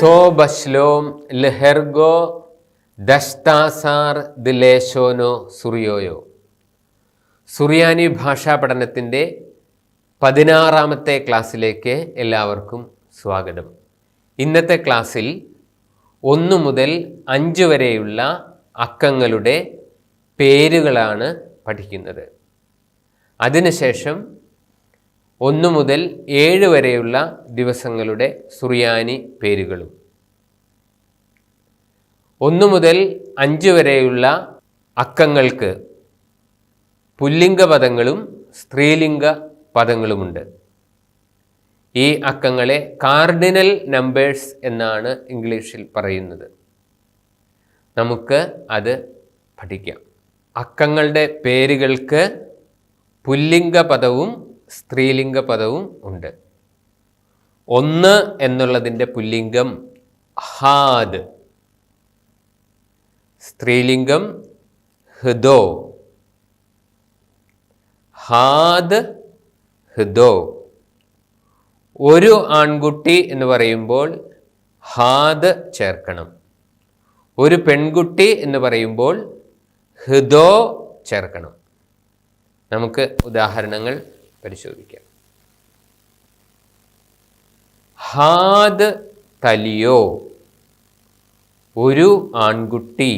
തോ ബശ്ലോം ലഹെർഗോ ദഷ്താസാർ ദിലേശോനോ സുറിയോയോ. സുറിയാനി ഭാഷാ പഠനത്തിൻ്റെ 16ാമത്തെ ക്ലാസ്സിലേക്ക് എല്ലാവർക്കും സ്വാഗതം. ഇന്നത്തെ ക്ലാസ്സിൽ 1 മുതൽ 5 വരെയുള്ള അക്കങ്ങളുടെ പേരുകളാണ് പഠിക്കുന്നത്. അതിനുശേഷം 1 മുതൽ 7 വരെയുള്ള ദിവസങ്ങളുടെ സുറിയാനി പേരുകളും, 1 മുതൽ 5 വരെയുള്ള അക്കങ്ങൾക്ക് പുല്ലിംഗ പദങ്ങളും സ്ത്രീലിംഗ പദങ്ങളുമുണ്ട്. ഈ അക്കങ്ങളെ കാർഡിനൽ നമ്പേഴ്സ് എന്നാണ് ഇംഗ്ലീഷിൽ പറയുന്നത്. നമുക്ക് അത് പഠിക്കാം. അക്കങ്ങളുടെ പേരുകൾക്ക് പുല്ലിംഗ പദവും സ്ത്രീലിംഗ പദവും ഉണ്ട്. 1 എന്നുള്ളതിൻ്റെ പുല്ലിംഗം ഹാദ്, സ്ത്രീലിംഗം ഹ്ദോ. ഹാദ് ഹ്ദോ. ഒരു ആൺകുട്ടി എന്ന് പറയുമ്പോൾ ഹാദ് ചേർക്കണം. ഒരു പെൺകുട്ടി എന്ന് പറയുമ്പോൾ ഹ്ദോ ചേർക്കണം. നമുക്ക് ഉദാഹരണങ്ങൾ പരിശോധിക്കാം. ഹാദ് തലിയോ, ഒരു ആൺകുട്ടി,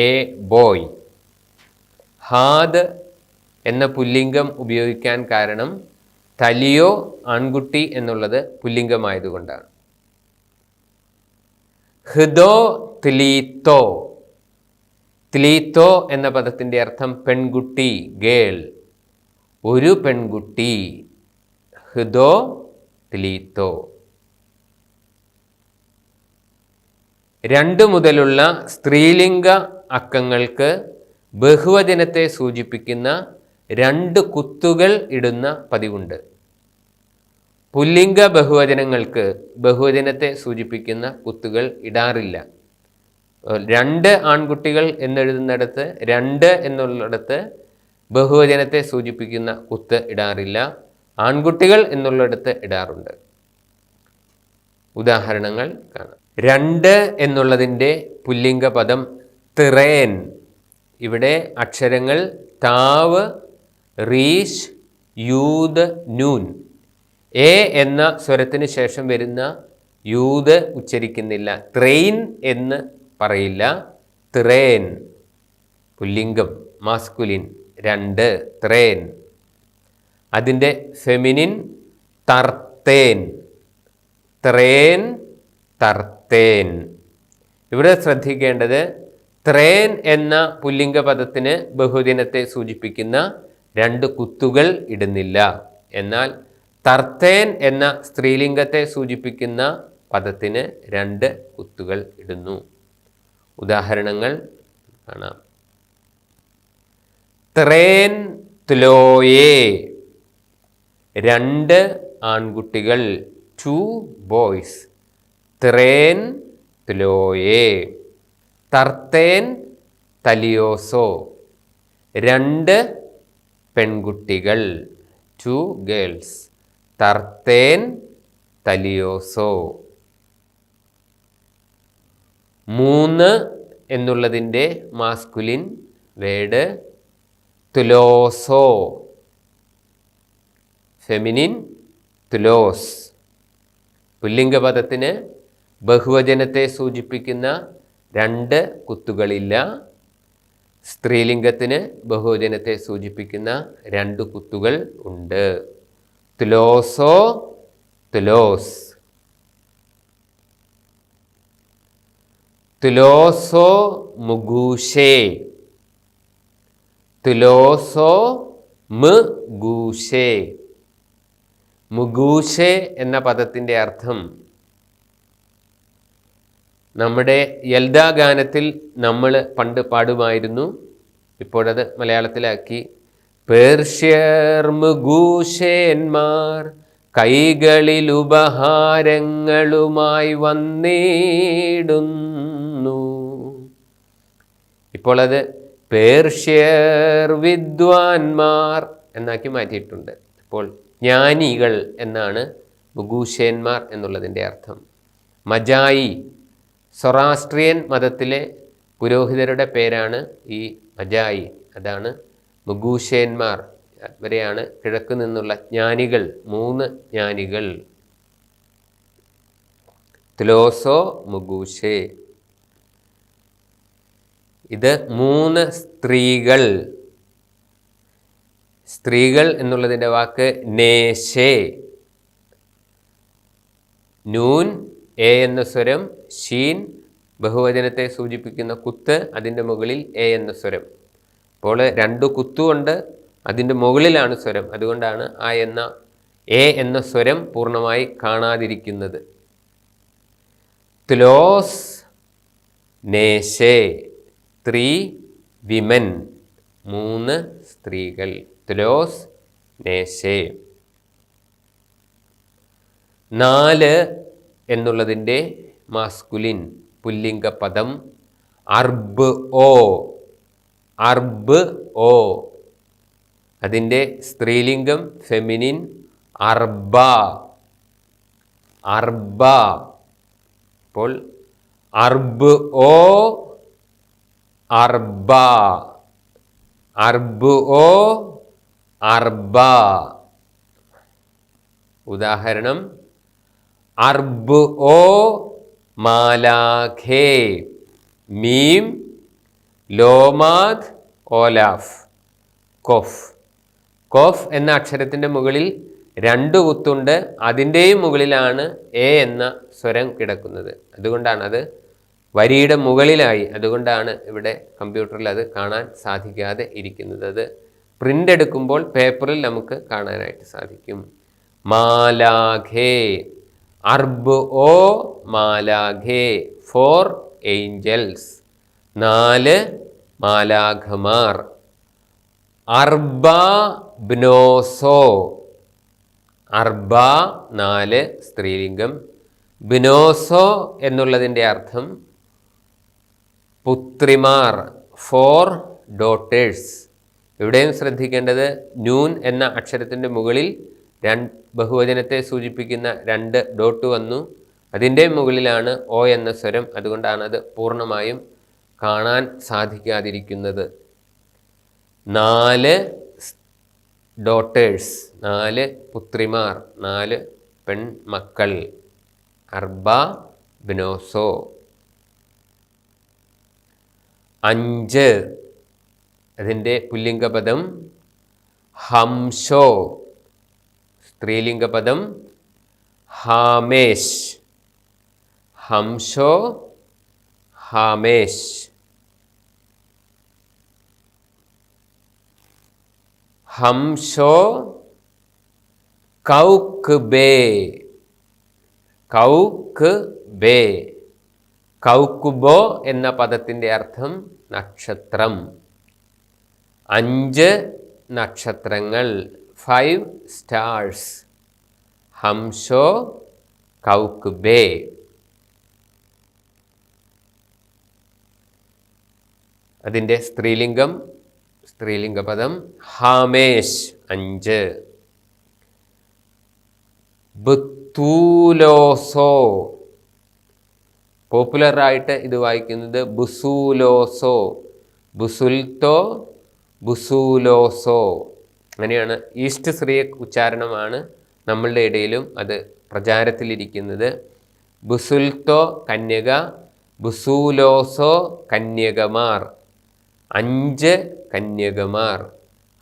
എ ബോയ്. ഹാദ് എന്ന പുല്ലിംഗം ഉപയോഗിക്കാൻ കാരണം തലിയോ ആൺകുട്ടി എന്നുള്ളത് പുല്ലിംഗമായതുകൊണ്ടാണ്. ഹ്ദോ ത്ലീത്തോ. ത്ലീത്തോ എന്ന പദത്തിൻ്റെ അർത്ഥം പെൺകുട്ടി, ഗേൾ. ഒരു പെൺകുട്ടി, ഹ്ദോ ത്ലീത്തോ. 2 മുതലുള്ള സ്ത്രീലിംഗ അക്കങ്ങൾക്ക് ബഹുവചനത്തെ സൂചിപ്പിക്കുന്ന 2 കുത്തുകൾ ഇടുന്ന പതിവുണ്ട്. പുല്ലിംഗ ബഹുവചനങ്ങൾക്ക് ബഹുവചനത്തെ സൂചിപ്പിക്കുന്ന കുത്തുകൾ ഇടാറില്ല. 2 ആൺകുട്ടികൾ എന്നെഴുതുന്നിടത്ത് 2 എന്നുള്ളിടത്ത് ബഹുവചനത്തെ സൂചിപ്പിക്കുന്ന കുത്ത് ഇടാറില്ല. ആൺകുട്ടികൾ എന്നുള്ളിടത്ത് ഇടാറുണ്ട്. ഉദാഹരണങ്ങൾ കാണാം. 2 എന്നുള്ളതിൻ്റെ പുല്ലിംഗ പദം തിറേൻ. ഇവിടെ അക്ഷരങ്ങൾ താവ്, റീഷ്, യൂദ്, നൂൻ. എ എന്ന സ്വരത്തിന് ശേഷം വരുന്ന യൂദ് ഉച്ചരിക്കുന്നില്ല. ത്രെയിൻ എന്ന് പറയില്ല. തിറേൻ പുല്ലിംഗം, മാസ്കുലിൻ. 2 ത്രേൻ. അതിൻ്റെ ഫെമിനിൻ തർത്തേൻ. ത്രേൻ, തർത്തേൻ. ഇവിടെ ശ്രദ്ധിക്കേണ്ടത് ത്രേൻ എന്ന പുല്ലിംഗ പദത്തിന് ബഹുദിനത്തെ സൂചിപ്പിക്കുന്ന 2 കുത്തുകൾ ഇടുന്നില്ല. എന്നാൽ തർത്തേൻ എന്ന സ്ത്രീലിംഗത്തെ സൂചിപ്പിക്കുന്ന പദത്തിന് 2 കുത്തുകൾ ഇടുന്നു. ഉദാഹരണങ്ങൾ കാണാം. ത്രേൻ ത്ലോയേ, 2 ആൺകുട്ടികൾ, 2 ബോയ്സ്. ത്രേൻ ത്ലോയേ. തർത്തേൻ തലിയോസോ, 2 പെൺകുട്ടികൾ, 2 ഗേൾസ്. തർത്തേൻ തലിയോസോ. 3 എന്നുള്ളതിൻ്റെ മാസ്കുലിൻ വേഡ് തുലോസോ. ഫെമിനിൻ തുലോസ്. പുല്ലിംഗ പദത്തിന് ബഹുവചനത്തെ സൂചിപ്പിക്കുന്ന 2 കുത്തുകളില്ല. സ്ത്രീലിംഗത്തിന് ബഹുവചനത്തെ സൂചിപ്പിക്കുന്ന 2 കുത്തുകൾ ഉണ്ട്. തുലോസോ, തുലോസ്. തുലോസോ മുഗൂഷേ. തുലോസോ മുഗൂഷേ. മുഗൂഷേ എന്ന പദത്തിൻ്റെ അർത്ഥം നമ്മുടെ യൽദാ ഗാനത്തിൽ നമ്മൾ പണ്ട് പാടുമായിരുന്നു. ഇപ്പോഴത് മലയാളത്തിലാക്കി. പേർഷ്യർ മുഗൂഷേന്മാർ കൈകളിൽ ഉപഹാരങ്ങളുമായി വന്നിടുന്നു. ഇപ്പോൾ അത് പേർഷ്യർ വിദ്വാൻമാർ എന്നാക്കി മാറ്റിയിട്ടുണ്ട്. ഇപ്പോൾ ജ്ഞാനികൾ എന്നാണ് മുഗൂഷേന്മാർ എന്നുള്ളതിൻ്റെ അർത്ഥം. മജായി, സൊറാസ്ട്രിയൻ മതത്തിലെ പുരോഹിതരുടെ പേരാണ് ഈ മജായി. അതാണ് മുഗൂഷേന്മാർ. വരെയാണ് കിഴക്ക് നിന്നുള്ള ജ്ഞാനികൾ, 3 ജ്ഞാനികൾ. ത്ലോസോ മുഗൂഷേ. ഇത് 3 സ്ത്രീകൾ. സ്ത്രീകൾ എന്നുള്ളതിൻ്റെ വാക്ക് നേഷേ. നൂൻ എ എന്ന സ്വരം, ഷീൻ ബഹുവചനത്തെ സൂചിപ്പിക്കുന്ന കുത്ത്, അതിൻ്റെ മുകളിൽ എ എന്ന സ്വരം. അപ്പോൾ 2 കുത്തുകൊണ്ട് അതിൻ്റെ മുകളിലാണ് സ്വരം. അതുകൊണ്ടാണ് എ എന്ന സ്വരം പൂർണ്ണമായി കാണാതിരിക്കുന്നത്. ത്ലോസ് നേഷേ, 3 വിമൻ, 3 സ്ത്രീകൾ. ത്ലോസ് നേഷേ. 4 എന്നുള്ളതിൻ്റെ മാസ്കുലിൻ പുല്ലിംഗ പദം അർബ് ഓ. അർബ് ഓ. അതിൻ്റെ സ്ത്രീലിംഗം ഫെമിനിൻ അർബ. അർബ. അപ്പോൾ അർബ് ഓ അർബ. അർബ് ഓ അർബ. ഉദാഹരണം അർബ് ഓ മാലാഖേ. മീം ലോമാദ് ഓലാഫ് കൊഫ്. കൊഫ് എന്ന അക്ഷരത്തിൻ്റെ മുകളിൽ 2 കുത്തുണ്ട്. അതിൻ്റെയും മുകളിലാണ് എ എന്ന സ്വരം കിടക്കുന്നത്. അതുകൊണ്ടാണ് അത് വരിയുടെ മുകളിലായി. അതുകൊണ്ടാണ് ഇവിടെ കമ്പ്യൂട്ടറിൽ അത് കാണാൻ സാധിക്കാതെ ഇരിക്കുന്നത്. അത് പ്രിൻ്റ് എടുക്കുമ്പോൾ പേപ്പറിൽ നമുക്ക് കാണാനായിട്ട് സാധിക്കും. മാലാഖേ. അർബ് ഓ മാലാഖേ, 4 ഏഞ്ചൽസ്, 4 മാലാഖമാർ. അർബ ബ്നോസോ. അർബ 4 സ്ത്രീലിംഗം. ബ്നോസോ എന്നുള്ളതിൻ്റെ അർത്ഥം പുത്രിമാർ, 4 ഡോട്ടേഴ്സ്. ഇവിടെയും ശ്രദ്ധിക്കേണ്ടത് നൂൻ എന്ന അക്ഷരത്തിൻ്റെ മുകളിൽ ബഹുവചനത്തെ സൂചിപ്പിക്കുന്ന 2 ഡോട്ട് വന്നു. അതിൻ്റെ മുകളിലാണ് ഓ എന്ന സ്വരം. അതുകൊണ്ടാണത് പൂർണ്ണമായും കാണാൻ സാധിക്കാതിരിക്കുന്നത്. 4 ഡോട്ടേഴ്സ്, 4 പുത്രിമാർ, 4 പെൺമക്കൾ. അർബ ബ്നോസോ. 5 അതിൻ്റെ പുല്ലിംഗപദം ഹംഷോ. സ്ത്രീലിംഗപദം ഹാമേഷ്. ഹംഷോ ഹാമേഷ്. 'കൗക്ബേ. കൗക്ബേ. കൗക്ബോ എന്ന പദത്തിൻ്റെ അർത്ഥം നക്ഷത്രം. 5 നക്ഷത്രങ്ങൾ, 5 സ്റ്റാർസ്. ഹംഷോ കൗക്ബേ. അതിൻ്റെ സ്ത്രീലിംഗപദം ഹാമേഷ്, 5. ബുത്തൂലോസോ. പോപ്പുലറായിട്ട് ഇത് വായിക്കുന്നത് ബുസൂലോസോ. ബുസുൽത്തോ, ബുസൂലോസോ. അങ്ങനെയാണ്. ഈസ്റ്റ് സിറിയക് ഉച്ചാരണമാണ് നമ്മളുടെ ഇടയിലും അത് പ്രചാരത്തിലിരിക്കുന്നത്. ബുസുൽത്തോ കന്യക, ബുസൂലോസോ കന്യകമാർ, 5 കന്യകമാർ.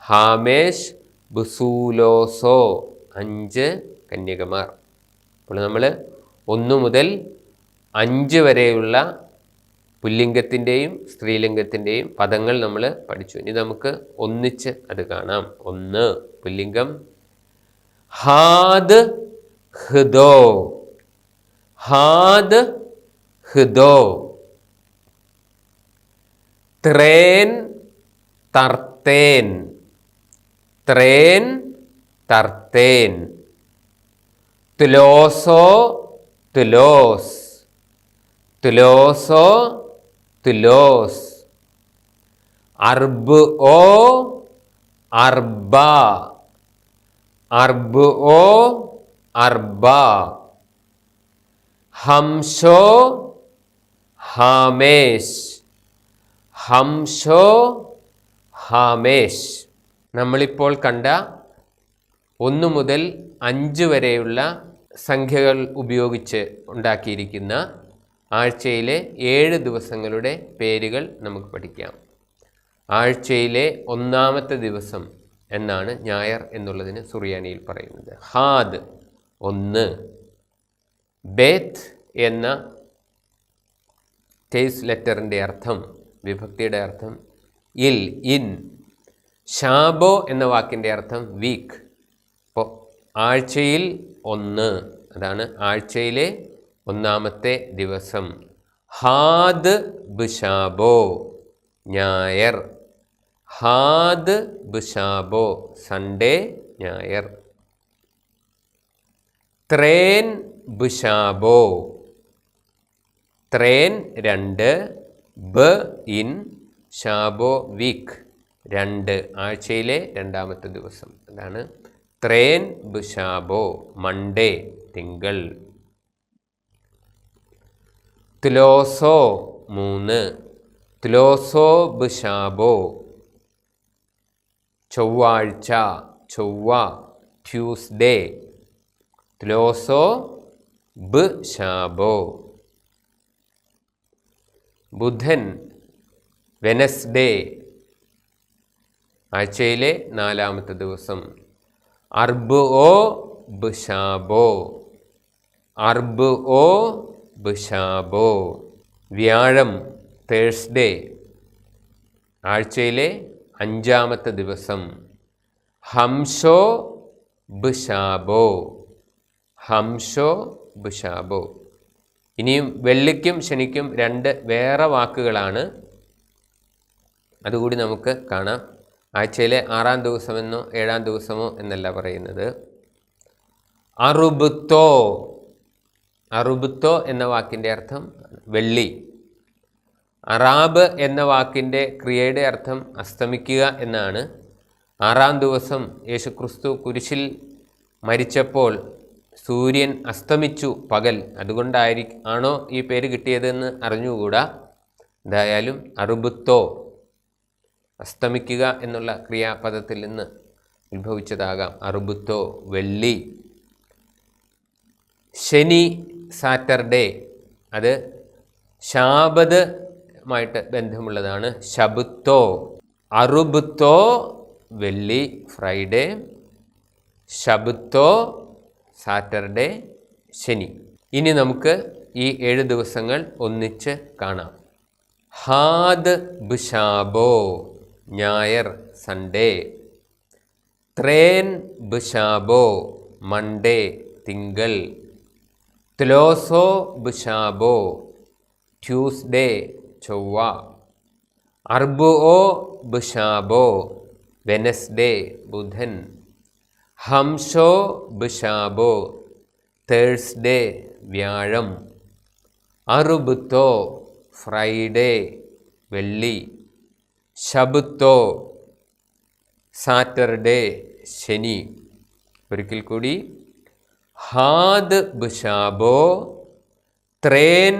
ഹാമേഷ് ബുസൂലോസോ, 5 കന്യകമാർ. അപ്പോൾ നമ്മൾ 1 മുതൽ 5 വരെയുള്ള പുല്ലിംഗത്തിൻ്റെയും സ്ത്രീലിംഗത്തിൻ്റെയും പദങ്ങൾ നമ്മൾ പഠിച്ചു. ഇനി നമുക്ക് ഒന്നിച്ച് അത് കാണാം. 1 പുല്ലിംഗം ഹാദ് ഹൃദോ. ഹാദ് ഹൃദോ. ത്രേൻ തർത്തേൻ. ത്രേൻ തർത്തേൻ. തുലോസോ തുലോസ്. തുലോസോ തുലോസ്. അർബ് ഓ അർബ. അർബ് ഓ അർബ. ഹംഷോ ഹാമേഷ്. ഹംഷോ ഹാമേഷ്. നമ്മളിപ്പോൾ കണ്ട 1 മുതൽ 5 വരെയുള്ള സംഖ്യകൾ ഉപയോഗിച്ച് ഉണ്ടാക്കിയിരിക്കുന്ന ആഴ്ചയിലെ 7 ദിവസങ്ങളുടെ പേരുകൾ നമുക്ക് പഠിക്കാം. ആഴ്ചയിലെ 1-ാമത്തെ ദിവസം എന്നാണ് ഞായർ എന്നുള്ളതിന് സുറിയാനിയിൽ പറയുന്നത്. ഹാദ് 1. ബേത്ത് എന്ന കേസ് ലെറ്ററിൻ്റെ അർത്ഥം, വിഭക്തിയുടെ അർത്ഥം ഇൽ, ഇൻ. ഷാബോ എന്ന വാക്കിൻ്റെ അർത്ഥം വീക്ക്. അപ്പോൾ ആഴ്ചയിൽ 1, അതാണ് ആഴ്ചയിലെ 1-ാമത്തെ ദിവസം. ഹാദ് ബിഷാബോ ഞായർ. ഹാദ് ബിഷാബോ സൺഡേ, ഞായർ. ത്രേൻ ബിഷാബോ. ത്രേൻ 2, ബ ഇൻ, ഷാബോ വീക്ക് 2, ആഴ്ചയിലെ 2-ാമത്തെ ദിവസം. അതാണ് ത്രേൻ ബിഷാബോ മൺഡേ, തിങ്കൾ. ത്ലോസോ 3. ത്ലോസോ ബിഷാബോ ചൊവ്വാഴ്ച, ചൊവ്വ, ട്യൂസ്ഡേ. ത്ലോസോ ബിഷാബോ. ബുധൻ വെനസ്ഡേ, ആഴ്ചയിലെ 4-ാമത്തെ ദിവസം. അർബ് ഓ ബിഷാബോ. അർബ് ഓ ബിഷാബോ. വ്യാഴം തേഴ്സ്ഡേ, ആഴ്ചയിലെ 5-ാമത്തെ ദിവസം. ഹംഷോ ബിഷാബോ. ഹംഷോ ബിഷാബോ. ഇനിയും വെള്ളിക്കും ശനിക്കും 2 വേറെ വാക്കുകളാണ്, അതുകൂടി നമുക്ക് കാണാം. ആഴ്ചയിലെ 6-ാം ദിവസമെന്നോ 7-ാം ദിവസമോ എന്നല്ല പറയുന്നത്. അറുബുത്തോ. അറുബുത്തോ എന്ന വാക്കിൻ്റെ അർത്ഥം വെള്ളി. അറാബ് എന്ന വാക്കിൻ്റെ ക്രിയയുടെ അർത്ഥം അസ്തമിക്കുക എന്നാണ്. 6-ാം ദിവസം യേശുക്രിസ്തു കുരിശിൽ മരിച്ചപ്പോൾ സൂര്യൻ അസ്തമിച്ചു, പകൽ. ആണോ ഈ പേര് കിട്ടിയതെന്ന് അറിഞ്ഞുകൂടാ. എന്തായാലും അറുബുത്തോ, അസ്തമിക്കുക എന്നുള്ള ക്രിയാപദത്തിൽ നിന്ന് ഉത്ഭവിച്ചതാകാം. അറുബുത്തോ വെള്ളി. ശനി സാറ്റർഡേ, അത് ശാബത് മായിട്ട് ബന്ധമുള്ളതാണ്. ശബുത്തോ. അറുബുത്തോ വെള്ളി, ഫ്രൈഡേ. ശബുത്തോ സാറ്റർഡേ, ശനി. ഇനി നമുക്ക് ഈ 7 ദിവസങ്ങൾ ഒന്നിച്ച് കാണാം. ഹാദ് ബിഷാബോ ഞായർ, സൺഡേ. ത്രേൻ ബിഷാബോ മൺഡേ, തിങ്കൾ. ത്ലോസോ ബിഷാബോ ട്യൂസ്ഡേ, ചൊവ്വ. അർബ് ഓ ബിഷാബോ വെനസ്ഡേ, ബുധൻ. ഹംഷോ ബിഷാബോ തേഴ്സ്ഡേ, വ്യാഴം. അറുബുത്തോ ഫ്രൈഡേ, വെള്ളി. ശബുത്തോ സാറ്റർഡേ, ശനി. ഒരിക്കൽ കൂടി. ഹാദ് ബിഷാബോ, ത്രേൻ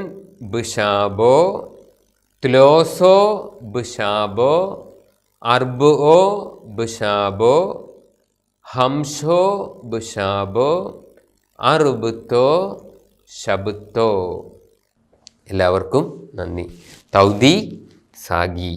ബിഷാബോ, ത്ലോസോ ബിഷാബോ, അർബ് ഓ ബിഷാബോ, ഹംഷോ ബിഷാബോ, അറുബുത്തോ, ശബുത്തോ. എല്ലാവർക്കും നന്ദി. തൗദി സാഗി.